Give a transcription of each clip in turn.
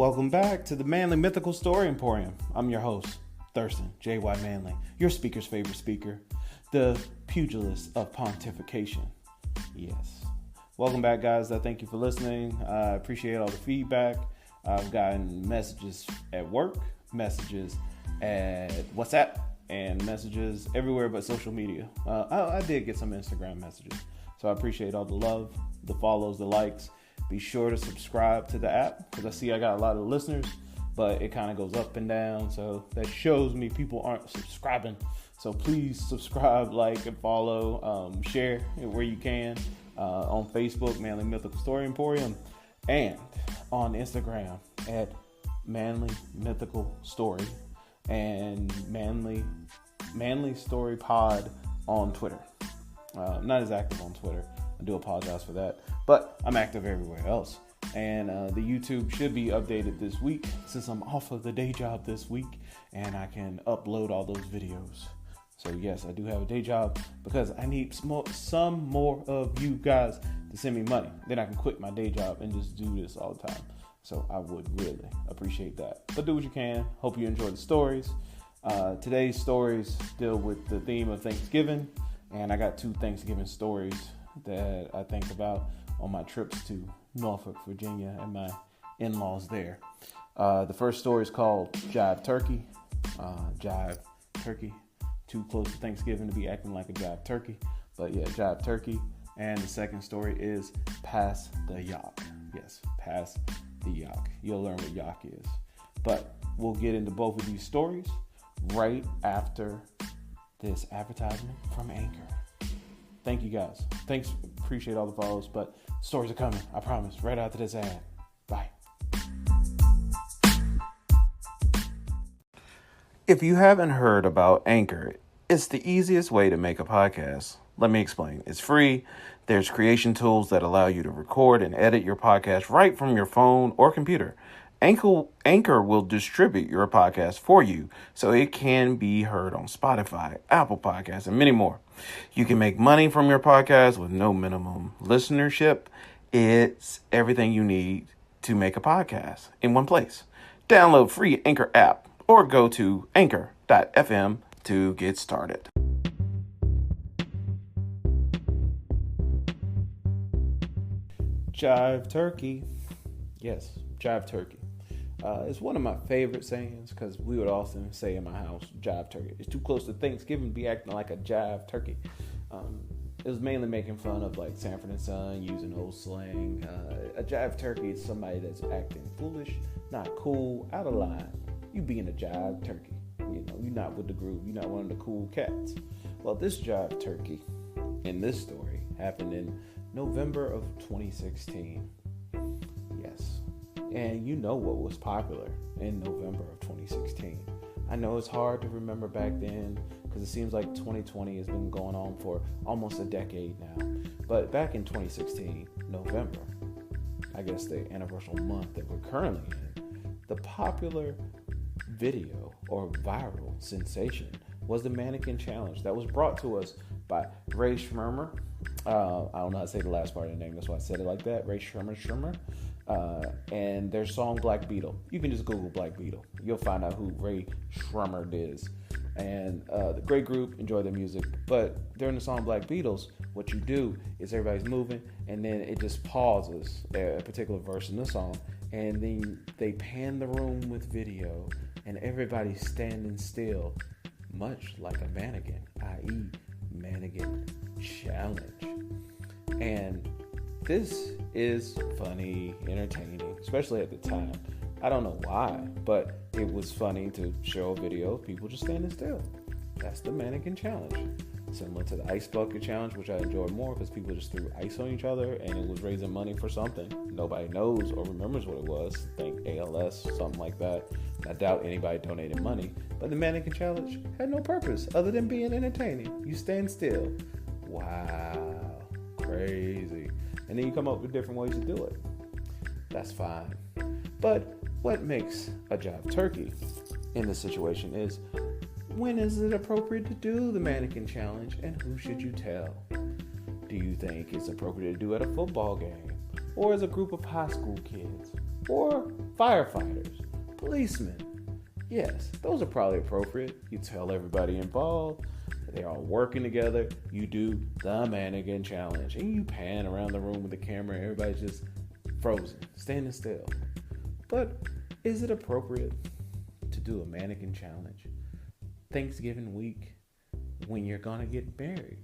Welcome back to the Manly Mythical Story Emporium. I'm your host, Thurston J.Y. Manley, your speaker's favorite speaker, the pugilist of pontification. Yes. Welcome back, guys. I thank you for listening. I appreciate all the feedback. I've gotten messages at work, messages at WhatsApp, and messages everywhere but social media. I did get some Instagram messages. So I appreciate all the love, the follows, the likes. Be sure to subscribe to the app because I see I got a lot of listeners, but it kind of goes up and down. So that shows me people aren't subscribing. So please subscribe, like, and follow, share where you can on Facebook, Manly Mythical Story Emporium, and on Instagram at Manly Mythical Story and Manly Story Pod on Twitter. I'm not as active on Twitter. I do apologize for that, but I'm active everywhere else. And the YouTube should be updated this week since I'm off of the day job this week and I can upload all those videos. So yes, I do have a day job because I need some more of you guys to send me money. Then I can quit my day job and just do this all the time. So I would really appreciate that. But do what you can. Hope you enjoy the stories. Today's stories deal with the theme of Thanksgiving. And I got 2 Thanksgiving stories that I think about on my trips to Norfolk, Virginia, and my in-laws there. The first story is called Jive Turkey. Jive Turkey. Too close to Thanksgiving to be acting like a jive turkey. But yeah, Jive Turkey. And the second story is Pass the Yak. Yes, Pass the Yak. You'll learn what yak is. But we'll get into both of these stories right after this advertisement from Anchor. Thank you guys. Thanks. Appreciate all the follows, but stories are coming. I promise. Right after this ad. Bye. If you haven't heard about Anchor, it's the easiest way to make a podcast. Let me explain. It's free. There's creation tools that allow you to record and edit your podcast right from your phone or computer. Anchor will distribute your podcast for you so it can be heard on Spotify, Apple Podcasts, and many more. You can make money from your podcast with no minimum listenership. It's everything you need to make a podcast in one place. Download free Anchor app or go to anchor.fm to get started. Jive Turkey. Yes, Jive Turkey. It's one of my favorite sayings because we would often say in my house, jive turkey. It's too close to Thanksgiving to be acting like a jive turkey. It was mainly making fun of like Sanford and Son using old slang. A jive turkey is somebody that's acting foolish, not cool, out of line. You being a jive turkey. You know, you're not with the groove. You're not one of the cool cats. Well, this jive turkey in this story happened in November of 2016. Yes. And you know what was popular in November of 2016. I know it's hard to remember back then because it seems like 2020 has been going on for almost a decade now. But back in 2016, November, I guess the anniversary month that we're currently in, the popular video or viral sensation was the Mannequin Challenge that was brought to us by Ray Schremer. I don't know how to say the last part of the name, that's why I said it like that. Ray Schremer. And their song Black Beetle. You can just Google Black Beetle. You'll find out who Ray Schremer is. And the great group, enjoy their music. But during the song Black Beatles, what you do is everybody's moving and then it just pauses a particular verse in the song. And then they pan the room with video and everybody's standing still, much like a mannequin, i.e. Mannequin Challenge. And this is funny, entertaining, especially at the time. I don't know why, but it was funny to show a video of people just standing still. That's the Mannequin Challenge. Similar to the Ice Bucket Challenge, which I enjoyed more because people just threw ice on each other and it was raising money for something. Nobody knows or remembers what it was. Think ALS, something like that. I doubt anybody donated money. But the Mannequin Challenge had no purpose other than being entertaining. You stand still. Wow. Crazy. And then you come up with different ways to do it. That's fine. But what makes a jive turkey in this situation is, when is it appropriate to do the Mannequin Challenge and who should you tell? Do you think it's appropriate to do at a football game or as a group of high school kids? or firefighters, policemen. Yes, those are probably appropriate. You tell everybody involved, they're all working together. You do the mannequin challenge, and you pan around the room with the camera. Everybody's just frozen, standing still. But is it appropriate to do a mannequin challenge Thanksgiving week when you're gonna get married?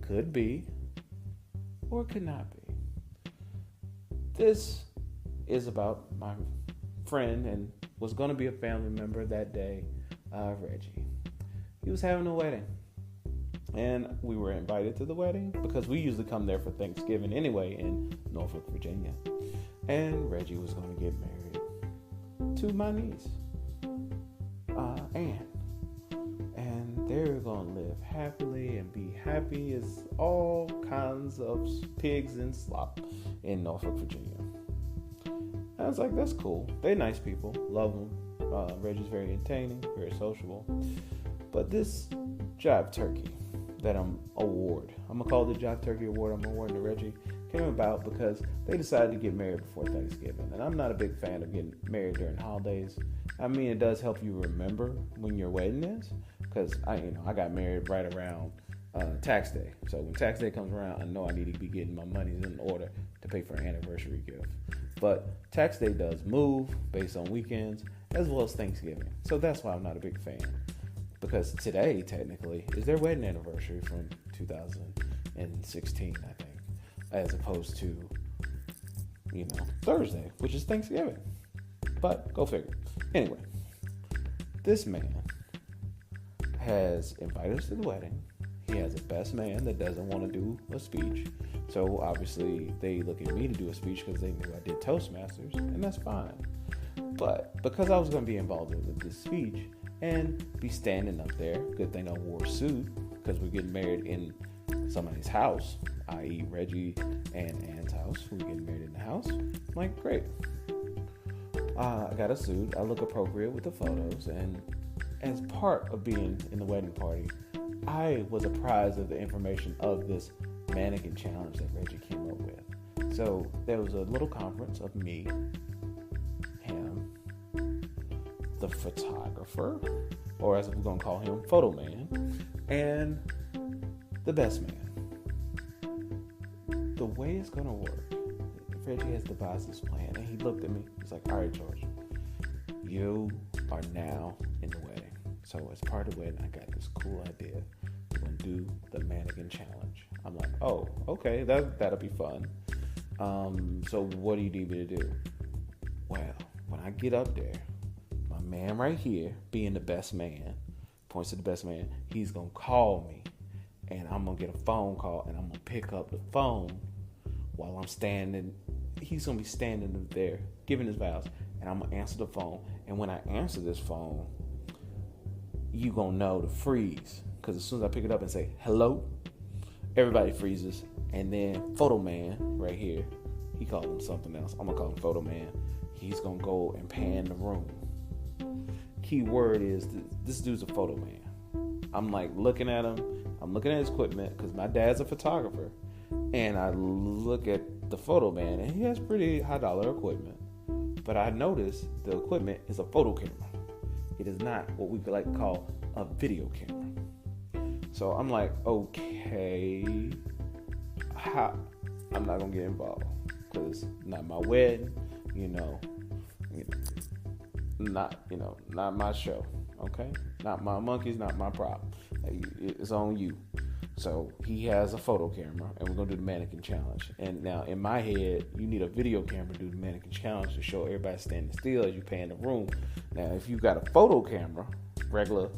Could be, or could not be. This is about my friend and was gonna be a family member that day, Reggie. He was having a wedding, and we were invited to the wedding because we usually come there for Thanksgiving anyway in Norfolk, Virginia. And Reggie was going to get married to my niece, Anne. And they were going to live happily and be happy as all kinds of pigs and slop in Norfolk, Virginia. I was like, that's cool. They're nice people. Love them. Reggie's very entertaining, very sociable. But this Jive Turkey that I'm going to call it the Jive Turkey Award I'm awarding to Reggie, came about because they decided to get married before Thanksgiving. And I'm not a big fan of getting married during holidays. I mean, it does help you remember when your wedding is, because I got married right around tax day. So when tax day comes around, I know I need to be getting my money in order to pay for an anniversary gift. But tax day does move based on weekends as well as Thanksgiving. So that's why I'm not a big fan. Because today, technically, is their wedding anniversary from 2016, I think, as opposed to, Thursday, which is Thanksgiving. But go figure. Anyway, this man has invited us to the wedding. He has a best man that doesn't want to do a speech. So obviously, they look at me to do a speech because they knew I did Toastmasters, and that's fine. But because I was going to be involved with this speech, and be standing up there. Good thing I wore a suit because we're getting married in somebody's house, i.e. Reggie and Ann's house. We're getting married in the house. I'm like, great. I got a suit. I look appropriate with the photos. And as part of being in the wedding party, I was apprised of the information of this mannequin challenge that Reggie came up with. So there was a little conference of me, him, the photographer, or as we're going to call him, photo man, and the best man. The way it's going to work, Reggie has devised this plan, and he looked at me. He's like, all right, George, you are now in the wedding. So as part of the wedding, I got this cool idea. We're going to do the mannequin challenge. I'm like, oh, okay, that'll be fun. So what do you need me to do? Well, when I get up there, my man right here, being the best man, points to the best man, he's going to call me, and I'm going to get a phone call, and I'm going to pick up the phone while I'm standing. He's going to be standing there giving his vows, and I'm going to answer the phone. And when I answer this phone, you going to know to freeze, because as soon as I pick it up and say, hello, everybody freezes. And then Photo Man right here, he called him something else. I'm going to call him Photo Man. He's going to go and pan the room. Key word is this dude's a photo man. I'm like looking at him. I'm looking at his equipment because my dad's a photographer. And I look at the photo man, and he has pretty high dollar equipment. But I noticed the equipment is a photo camera. It is not what we like to call a video camera. So I'm like, okay, I'm not gonna get involved because not my wedding, not my show, okay? Not my monkeys, not my problem. It's on you. So he has a photo camera, and we're gonna do the mannequin challenge. And now in my head, you need a video camera to do the mannequin challenge to show everybody standing still as you pan the room. Now, if you got a photo camera, regular,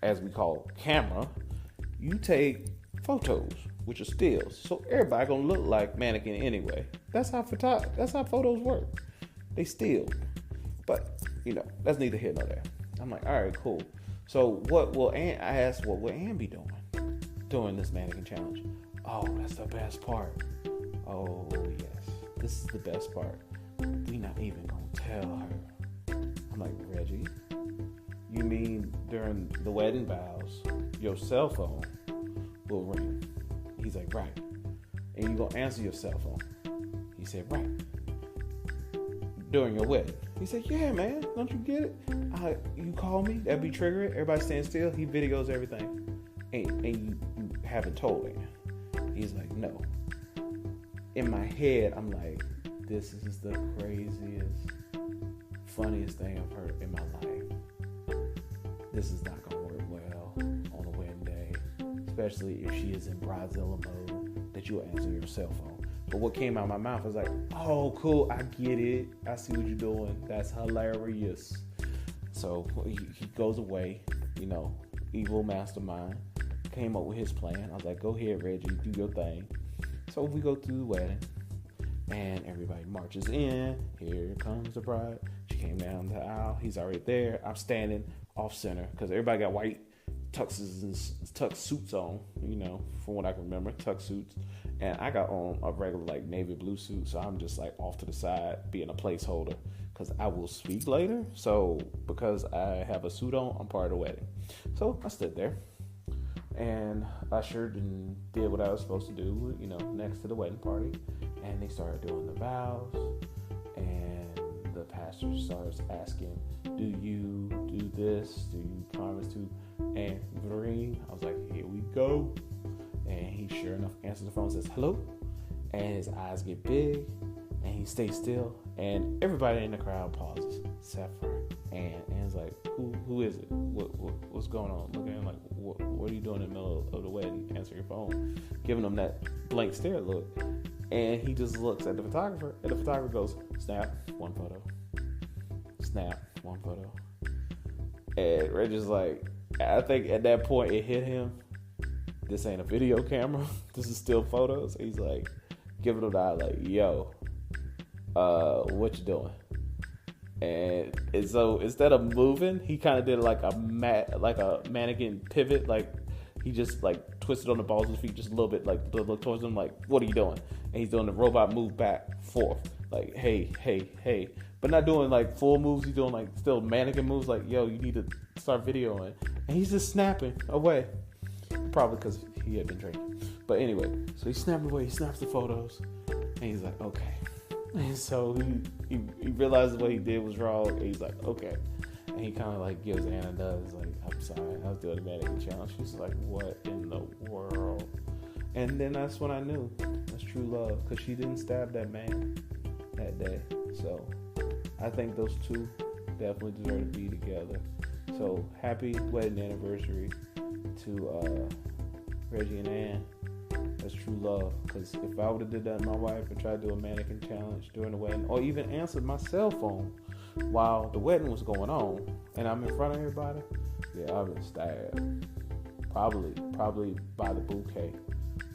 as we call camera, you take photos, which are stills. So everybody gonna look like mannequin anyway. That's how photos work. They still. But, that's neither here nor there. I'm like, all right, cool. So I asked, what will Ann be doing during this mannequin challenge? Oh, that's the best part. Oh, yes. This is the best part. We not even gonna tell her. I'm like, Reggie, you mean during the wedding vows, your cell phone will ring? He's like, right. And you gonna answer your cell phone? He said, right. during your wedding. He said, yeah, man, don't you get it? You call me, that'd be triggering. Everybody stand still. He videos everything. And you haven't told him. He's like, no. In my head, I'm like, this is the craziest, funniest thing I've heard in my life. This is not going to work well on a wedding day, especially if she is in bridezilla mode that you'll answer your cell phone. But what came out of my mouth was like, oh, cool, I get it. I see what you're doing. That's hilarious. So he goes away, evil mastermind, came up with his plan. I was like, go ahead, Reggie, do your thing. So we go through the wedding, and everybody marches in. Here comes the bride. She came down the aisle. He's already there. I'm standing off center because everybody got white tux suits on, from what I can remember, tux suits. And I got on a regular navy blue suit, so I'm just off to the side being a placeholder because I will speak later. So because I have a suit on, I'm part of the wedding. So I stood there and ushered and did what I was supposed to do, next to the wedding party. And they started doing the vows, and the pastor starts asking, do you do this? Do you promise to? And Vereen, I was like, here we go. And he sure enough answers the phone and says, hello. And his eyes get big and he stays still. And everybody in the crowd pauses except for Ann. Ann's like, who is it? What's going on? Looking at him like, what are you doing in the middle of the wedding? Answer your phone. Giving him that blank stare look. And he just looks at the photographer. And the photographer goes, snap, one photo. Snap, one photo. And Reggie's like, I think at that point it hit him. This ain't a video camera. This is still photos. He's like, giving him the eye like, yo, what you doing? And so instead of moving, he kind of did like a mannequin pivot. Like he just twisted on the balls of his feet just a little bit, to look towards him. Like, what are you doing? And he's doing the robot move back, forth. Like, hey. But not doing full moves. He's doing still mannequin moves. Like, yo, you need to start videoing. And he's just snapping away. Probably because he had been drinking. But anyway, so he snapped away. He snaps the photos. And he's like, okay. And so he realizes what he did was wrong. And he's like, okay. And he kind of gives Anna does. I'm sorry. I was doing the mannequin challenge. She's like, what in the world? And then that's when I knew. That's true love. Because she didn't stab that man that day. So I think those two definitely deserve to be together. So happy wedding anniversary to Reggie and Ann. That's true love. Because if I would have did that to my wife and tried to do a mannequin challenge during the wedding, or even answered my cell phone while the wedding was going on, and I'm in front of everybody, yeah, I've been stabbed. Probably by the bouquet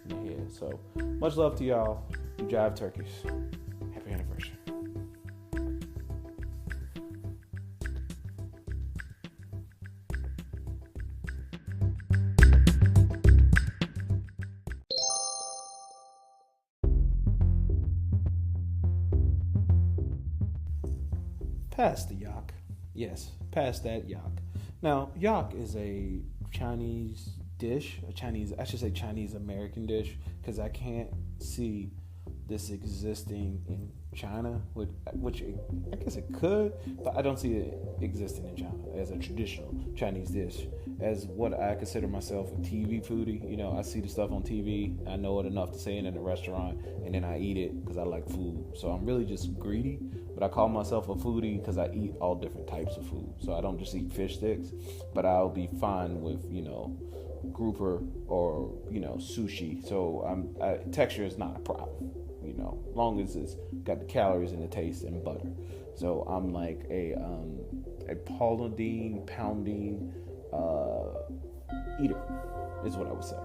in the head. So much love to y'all. You jive turkeys. Happy anniversary. Past the yak. Yes, past that yak. Now, yak is a Chinese dish, Chinese American dish, because I can't see this existing in China, which I guess it could, but I don't see it existing in China as a traditional Chinese dish. As what I consider myself a TV foodie, I see the stuff on TV, I know it enough to say it in a restaurant, and then I eat it because I like food. So I'm really just greedy, but I call myself a foodie because I eat all different types of food. So I don't just eat fish sticks, but I'll be fine with, grouper or, sushi. So texture is not a problem. Long as it's got the calories and the taste and butter. So I'm like a pounding eater is what I would say.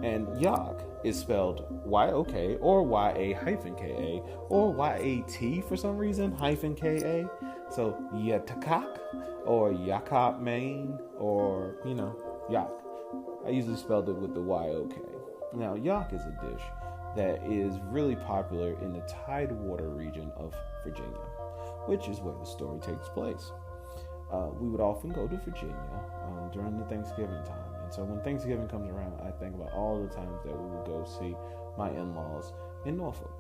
And yak is spelled Y-O-K or Y-A-K-A or Y-A-T for some reason -K-A. So yatakak or yakap main or, yak. I usually spelled it with the Y-O-K. Now, yak is a dish that is really popular in the Tidewater region of Virginia, which is where the story takes place. We would often go to Virginia during the Thanksgiving time. And so when Thanksgiving comes around, I think about all the times that we would go see my in-laws in Norfolk.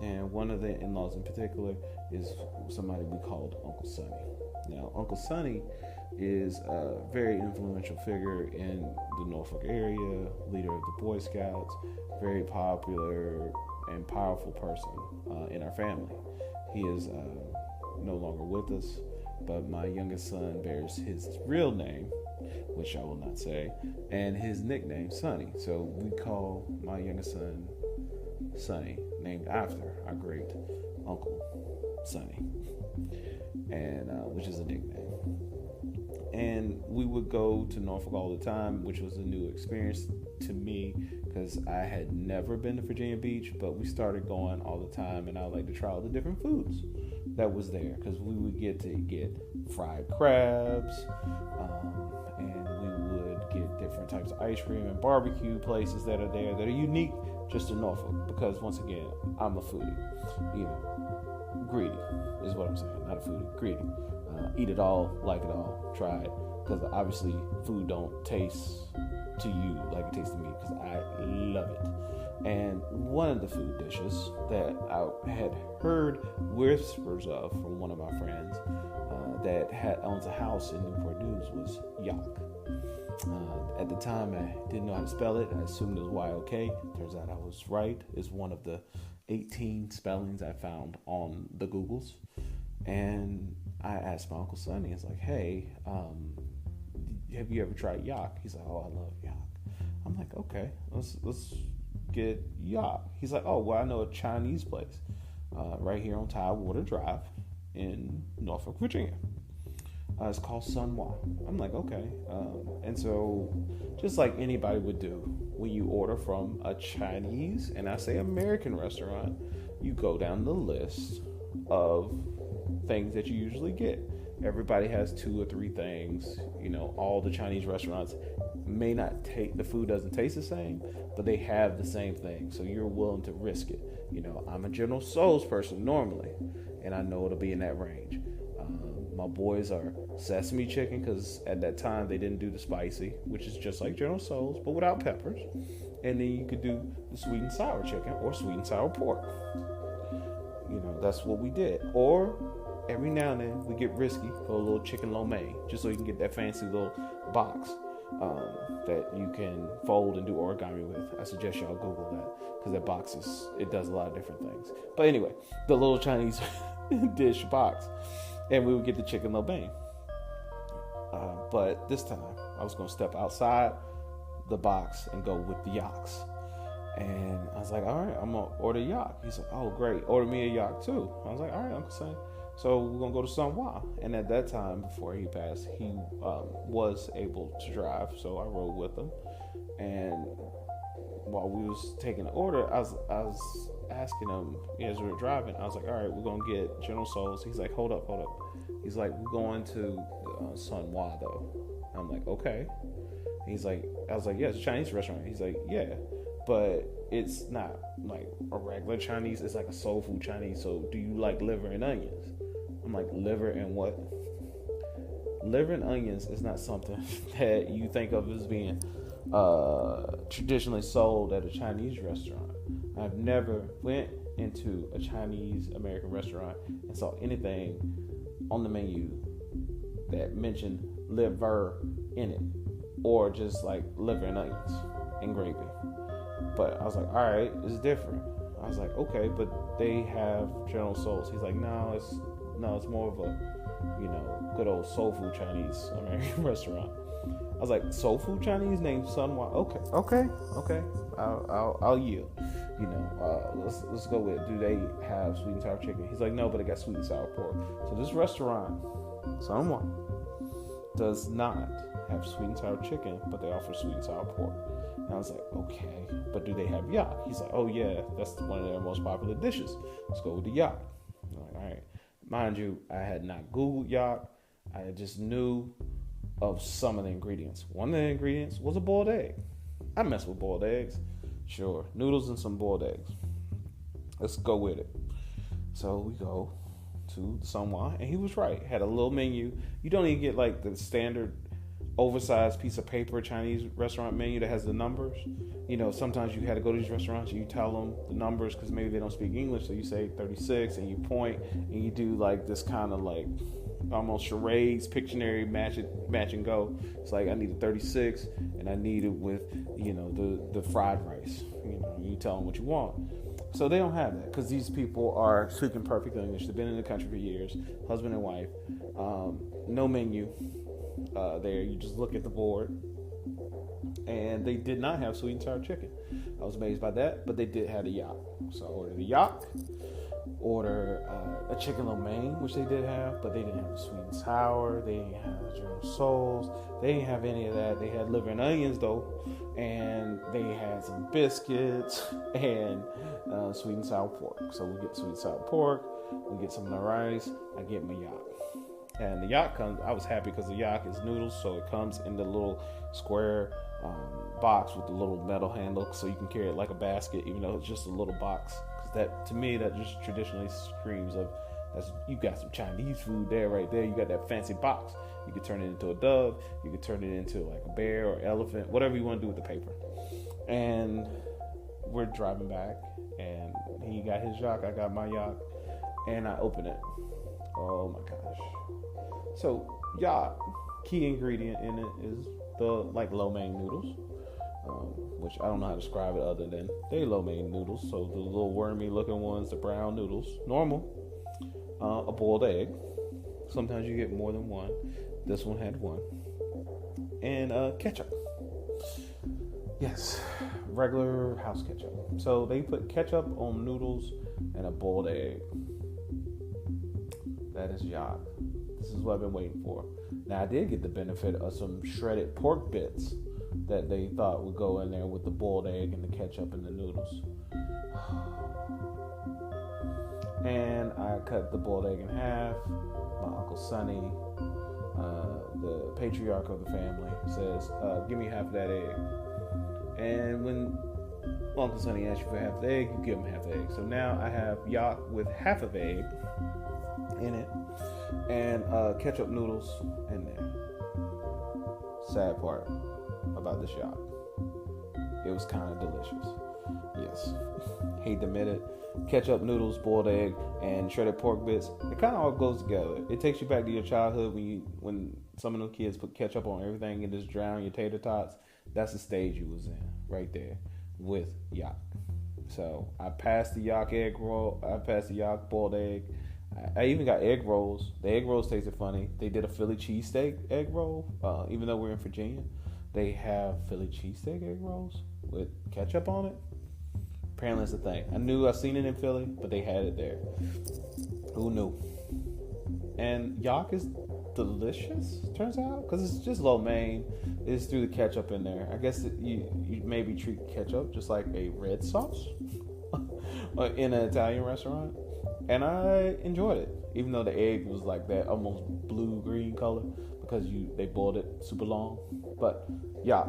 And one of the in-laws in particular is somebody we called Uncle Sonny. Now, Uncle Sonny is a very influential figure in the Norfolk area, leader of the Boy Scouts, very popular and powerful person in our family. He is no longer with us, but my youngest son bears his real name, which I will not say, and his nickname, Sonny. So we call my youngest son Sonny, named after our great uncle, Sonny, and which is a nickname. And we would go to Norfolk all the time, which was a new experience to me because I had never been to Virginia Beach, but we started going all the time, and I like to try all the different foods that was there because we would get fried crabs, and we would get different types of ice cream and barbecue places that are there that are unique just to Norfolk because, once again, I'm a foodie. Greedy is what I'm saying, not a foodie, greedy. Eat it all, like it all, try it, because obviously food don't taste to you like it tastes to me because I love it. And one of the food dishes that I had heard whispers of from one of my friends that owns a house in Newport News was yak. At the time, I didn't know how to spell it. I assumed it was Y-O-K. Turns out I was right. It's one of the 18 spellings I found on the Googles. And I asked my Uncle Sonny, it's like, hey, have you ever tried yak? He's like, oh, I love yak. I'm like, okay, let's get yak. He's like, oh, well, I know a Chinese place right here on Tidewater Drive in Norfolk, Virginia. It's called Sun Hua. I'm like, okay. And so just like anybody would do when you order from a Chinese, and I say American restaurant, you go down the list of things that you usually get. Everybody has 2 or 3 things. All the Chinese restaurants may not the food doesn't taste the same, but they have the same thing. So you're willing to risk it. I'm a General Tso's person normally, and I know it'll be in that range. My boys are sesame chicken because at that time they didn't do the spicy, which is just like General Tso's, but without peppers. And then you could do the sweet and sour chicken or sweet and sour pork. That's what we did. Or every now and then we get risky for a little chicken lo mein, just so you can get that fancy little box that you can fold and do origami with. I suggest y'all Google that because that box it does a lot of different things. But anyway, the little Chinese dish box, and we would get the chicken lo mein. But this time I was going to step outside the box and go with the yaks. And I was like, all right, I'm going to order yak. He's like, oh, great. Order me a yak, too. I was like, all right, Uncle Sonny. So we're going to go to Sun Hua. And at that time, before he passed, he was able to drive. So I rode with him. And while we was taking the order, I was asking him as we were driving, I was like, all right, we're going to get General Tso's. He's like, hold up. He's like, we're going to Sun Hua, though. I'm like, okay. He's like, I was like, yeah, it's a Chinese restaurant. He's like, yeah, but it's not like a regular Chinese. It's like a soul food Chinese. So do you like liver and onions? I'm like, liver and what? Liver and onions is not something that you think of as being traditionally sold at a Chinese restaurant. I've never went into a Chinese American restaurant and saw anything on the menu that mentioned liver in it, or just like liver and onions and gravy. But I was like, all right, it's different. I was like, okay, but they have General Tso's. He's like, no, it's more of a, good old soul food Chinese American restaurant. I was like, soul food Chinese named Sun Hua. Okay. I'll yield. Let's go with it. Do they have sweet and sour chicken? He's like, no, but they got sweet and sour pork. So this restaurant, Sun Hua, does not have sweet and sour chicken, but they offer sweet and sour pork. And I was like, okay, but do they have yak? He's like, oh yeah, that's one of their most popular dishes. Let's go with the yak. I'm like, all right. Mind you, I had not Googled yak. I just knew of some of the ingredients. One of the ingredients was a boiled egg. I mess with boiled eggs. Sure, noodles and some boiled eggs. Let's go with it. So we go to Sun Hua, and he was right. Had a little menu. You don't even get like the standard oversized piece of paper Chinese restaurant menu that has the numbers. Sometimes you had to go to these restaurants and you tell them the numbers because maybe they don't speak English, so you say 36 and you point and you do like this kind of like almost charades, Pictionary, match and go. It's like I need a 36 and I need it with the fried rice. You tell them what you want. So they don't have that because these people are speaking perfect English. They've been in the country for years, husband and wife. No menu there. You just look at the board. And they did not have sweet and sour chicken. I was amazed by that, but they did have a yak. So I ordered a yak, ordered a chicken lo mein, which they did have, but they didn't have the sweet and sour. They didn't have General Tso's. They didn't have any of that. They had liver and onions though, and they had some biscuits and sweet and sour pork. So we get sweet and sour pork. We get some of the rice. I get my yak. And the yak comes, I was happy because the yak is noodles, so it comes in the little square box with the little metal handle, so you can carry it like a basket, even though it's just a little box. Because that, to me, that just traditionally screams of, you got some Chinese food there, right there. You got that fancy box. You could turn it into a dove. You could turn it into like a bear or elephant, whatever you want to do with the paper. And we're driving back, and he got his yak, I got my yak, and I open it. Oh my gosh. So, yak, key ingredient in it is the lo mein noodles, which I don't know how to describe it other than they lo mein noodles. So the little wormy looking ones, the brown noodles, normal, a boiled egg. Sometimes you get more than one. This one had one, and ketchup. Yes, regular house ketchup. So they put ketchup on noodles and a boiled egg. That is yak. This is what I've been waiting for. Now, I did get the benefit of some shredded pork bits that they thought would go in there with the boiled egg and the ketchup and the noodles. And I cut the boiled egg in half. My Uncle Sonny, the patriarch of the family, says, give me half of that egg. And when Uncle Sonny asks you for half the egg, you give him half the egg. So now I have yak with half of egg in it, and ketchup noodles in there. Sad part about this yak, it was kind of delicious. Yes, hate to admit it. Ketchup noodles, boiled egg, and shredded pork bits, it kind of all goes together. It takes you back to your childhood when some of them kids put ketchup on everything and just drown your tater tots. That's the stage you was in right there with yak. So I passed the yak egg roll. I passed the yak boiled egg. I even got egg rolls. The egg rolls tasted funny. They did a Philly cheesesteak egg roll. Even though we're in Virginia, they have Philly cheesesteak egg rolls with ketchup on it. Apparently it's a thing. I've seen it in Philly, but they had it there. Who knew? And yak is delicious, turns out, because it's just lo mein. It's through the ketchup in there. I guess you maybe treat ketchup just like a red sauce in an Italian restaurant. And I enjoyed it, even though the egg was like that almost blue-green color because they boiled it super long. But yak,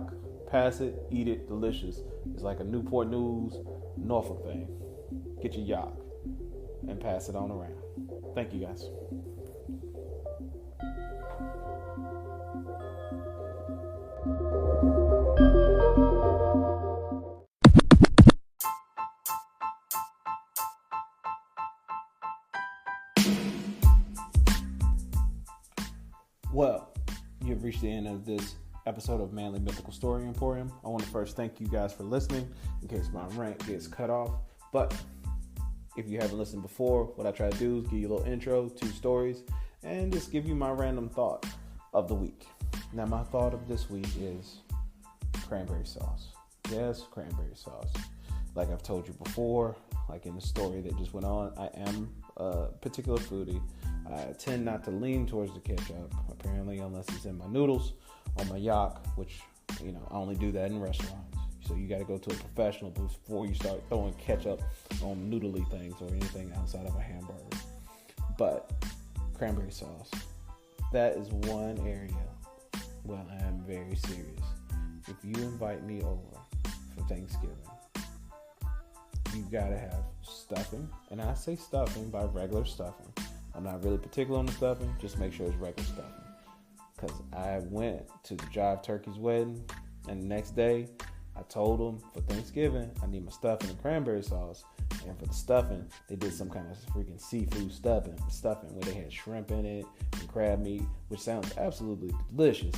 pass it, eat it, delicious. It's like a Newport News, Norfolk thing. Get your yak and pass it on around. Thank you, guys. Well, you've reached the end of this episode of Manly Mythical Story Emporium. I want to first thank you guys for listening in case my rant gets cut off. But if you haven't listened before, what I try to do is give you a little intro to stories and just give you my random thought of the week. Now, my thought of this week is cranberry sauce. Yes, cranberry sauce. Like I've told you before, like in the story that just went on, I am a particular foodie. I tend not to lean towards the ketchup, apparently, unless it's in my noodles or my yak, which, I only do that in restaurants. So you got to go to a professional before you start throwing ketchup on noodly things or anything outside of a hamburger. But cranberry sauce, that is one area where I am very serious. If you invite me over for Thanksgiving, you got to have stuffing. And I say stuffing by regular stuffing. I'm not really particular on the stuffing. Just make sure it's regular stuffing. because I went to the Jive Turkey's wedding, and the next day I told them for Thanksgiving I need my stuffing and cranberry sauce. And for the stuffing, they did some kind of freaking seafood stuffing where they had shrimp in it and crab meat, which sounds absolutely delicious.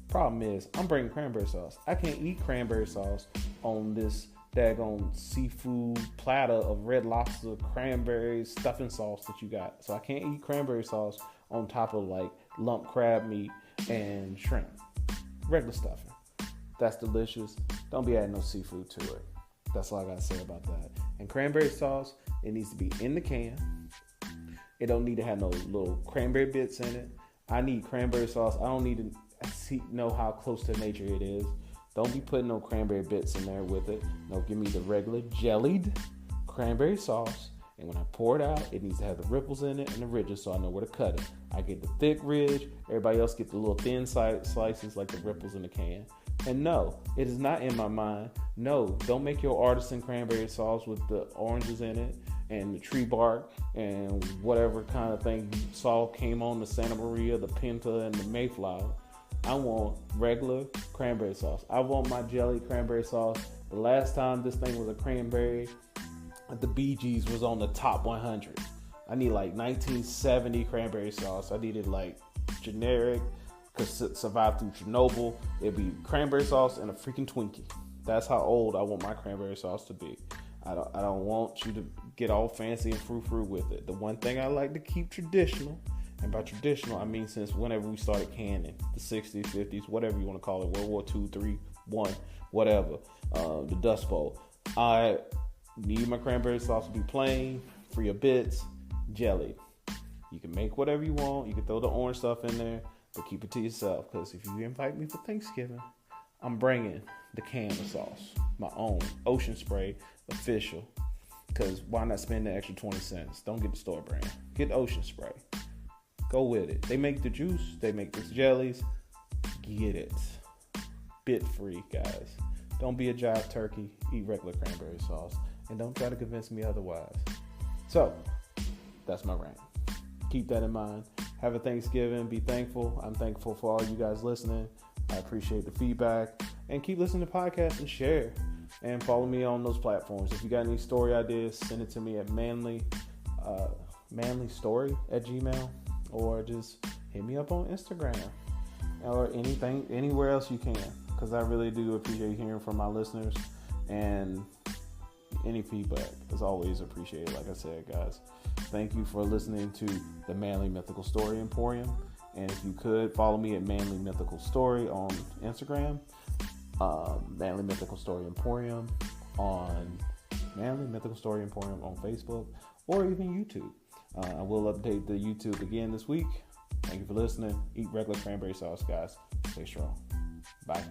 Problem is, I'm bringing cranberry sauce. I can't eat cranberry sauce on this daggone seafood platter of Red Lobster cranberry stuffing sauce that you got. So I can't eat cranberry sauce on top of like lump crab meat and shrimp. Regular stuffing. That's delicious. Don't be adding no seafood to it. That's all I gotta say about that. And cranberry sauce, it needs to be in the can. It don't need to have no little cranberry bits in it. I need cranberry sauce. I don't need to know how close to nature it is. Don't be putting no cranberry bits in there with it. No, give me the regular jellied cranberry sauce. And when I pour it out, it needs to have the ripples in it and the ridges so I know where to cut it. I get the thick ridge. Everybody else get the little thin slices like the ripples in the can. And no, it is not in my mind. No, don't make your artisan cranberry sauce with the oranges in it and the tree bark and whatever kind of thing you saw came on the Santa Maria, the Pinta, and the Mayflower. I want regular cranberry sauce. I want my jelly cranberry sauce. The last time this thing was a cranberry, the Bee Gees was on the top 100. I need like 1970 cranberry sauce. I needed like generic, because it survived through Chernobyl. It'd be cranberry sauce and a freaking Twinkie. That's how old I want my cranberry sauce to be. I don't want you to get all fancy and frou-frou with it. The one thing I like to keep traditional, and by traditional I mean since whenever we started canning, the 60s, 50s, whatever you want to call it, World War II, 3, 1, whatever, the Dust Bowl. I need my cranberry sauce to be plain, free of bits, jelly. You can make whatever you want. You can throw the orange stuff in there, but keep it to yourself, because if you invite me for Thanksgiving, I'm bringing the can of sauce, my own Ocean Spray official, because why not spend the extra 20 cents? Don't get the store brand. Get Ocean Spray. Go with it. They make the juice. They make the jellies. Get it. Bit free, guys. Don't be a jive turkey. Eat regular cranberry sauce. And don't try to convince me otherwise. So, that's my rant. Keep that in mind. Have a Thanksgiving. Be thankful. I'm thankful for all you guys listening. I appreciate the feedback. And keep listening to podcasts and share. And follow me on those platforms. If you got any story ideas, send it to me at manlystory@gmail.com, or just hit me up on Instagram or anything, anywhere else you can, because I really do appreciate hearing from my listeners, and any feedback is always appreciated. Like I said, guys, thank you for listening to the Manly Mythical Story Emporium. And if you could follow me at Manly Mythical Story on Instagram, Manly Mythical Story Emporium on Manly Mythical Story Emporium on Facebook, or even YouTube. I will update the YouTube again this week. Thank you for listening. Eat regular cranberry sauce, guys. Stay strong. Bye.